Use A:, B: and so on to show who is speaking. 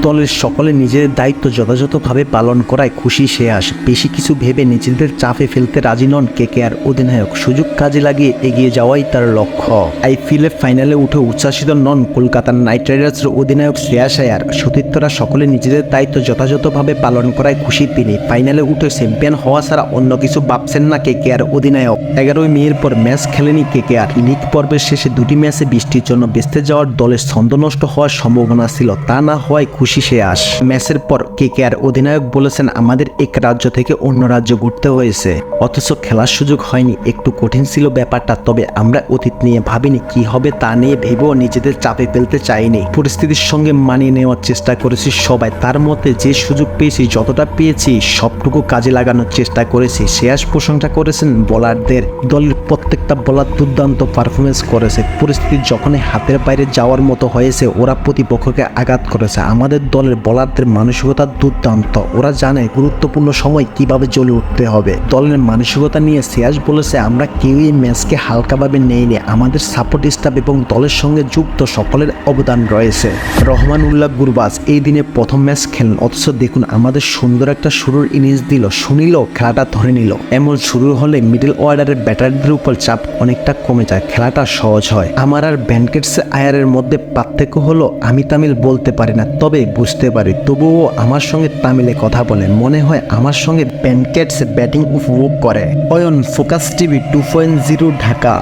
A: দলের সকলে নিজেদের দায়িত্ব যথাযথভাবে পালন করায় খুশি শ্রেয়াস। বেশি কিছু ভেবে নিজেদের চাপে ফেলতে রাজি নন কেকেআর অধিনায়ক। সুযোগ কাজে লাগিয়ে এগিয়ে যাওয়াই তার লক্ষ্য। আইপিএলের ফাইনালে উঠে উচ্ছ্বাসিত নন কলকাতা নাইট রাইডার্সের অধিনায়ক শ্রেয়াস আয়ার। সতীর্থরা সকলে নিজেদের দায়িত্ব যথাযথভাবে পালন করায় খুশি তিনি। ফাইনালে উঠে চ্যাম্পিয়ন হওয়া ছাড়া অন্য কিছু ভাবছেন না কেকেআর অধিনায়ক। 11 মের পর ম্যাচ খেলেনি কেকেআর। লিগ পর্বের শেষে 2টি ম্যাচে বৃষ্টির জন্য ভেস্তে যাওয়ার দলের ছন্দ নষ্ট হওয়ার সম্ভাবনা ছিল, তা না হওয়ায় খুশি শ্রেয়াস। ম্যাচের পর কেকেআর অধিনায়ক বলেছেন, আমাদের এক রাজ্য থেকে অন্য রাজ্য ঘুরতে হয়েছে, অথচ খেলার সুযোগ হয়নি। একটু কঠিন ছিল ব্যাপারটা, তবে আমরা অতীত নিয়ে ভাবিনি, কি হবে তা নিয়ে ভেবেও নিজেদের চাপে ফেলতে চাইনি। পরিস্থিতির সঙ্গে মানিয়ে নেওয়ার চেষ্টা করেছি সবাই। তার মধ্যে যে সুযোগ পেয়েছি, যতটা পেয়েছি সবটুকু কাজে লাগানোর চেষ্টা করেছি। শ্রেয়াস প্রশংসা করেছেন বোলারদের। দলের প্রত্যেকটা বোলার দুর্দান্ত পারফরমেন্স করেছে। পরিস্থিতি যখনই হাতের বাইরে যাওয়ার মতো হয়েছে, ওরা প্রতিপক্ষকে আঘাত করেছে। আমাদের দলের বোলারদের মানসিকতা দুর্দান্ত। ওরা জানে গুরুত্বপূর্ণ সময় কিভাবে জ্বলে উঠতে হবে। দলের মানসিকতা নিয়ে শ্রেয়াস বলেছে, আমরা কেউই ম্যাচকে হালকাভাবে নেইনি। আমাদের সাপোর্ট স্টাফ এবং দলের সঙ্গে যুক্ত সকলের অবদান রয়েছে। রহমান উল্লাহ গুরবাজ এই দিনে প্রথম ম্যাচ খেলেন, অথচ দেখুন আমাদের সুন্দর একটা শুরুর ইনিংস দিল। সুনীল খেলাটা ধরে নিল। এমন শুরু হলে মিডল অর্ডারের ব্যাটারদের উপর চাপ অনেকটা কমে যায়, খেলাটা সহজ হয়। আমার আর ভেঙ্কটেশ আয়ারের মধ্যে পার্থক্য হলো, আমি তামিল বলতে পারি না, তবে বুঝতে পারি। তবুও আমার সঙ্গে তামিলে কথা বলে। মনে হয় আমার সঙ্গে ভেঙ্কটেশ ব্যাটিং উপভোগ করে। Ayan, focus TV 2.0 Dhaka.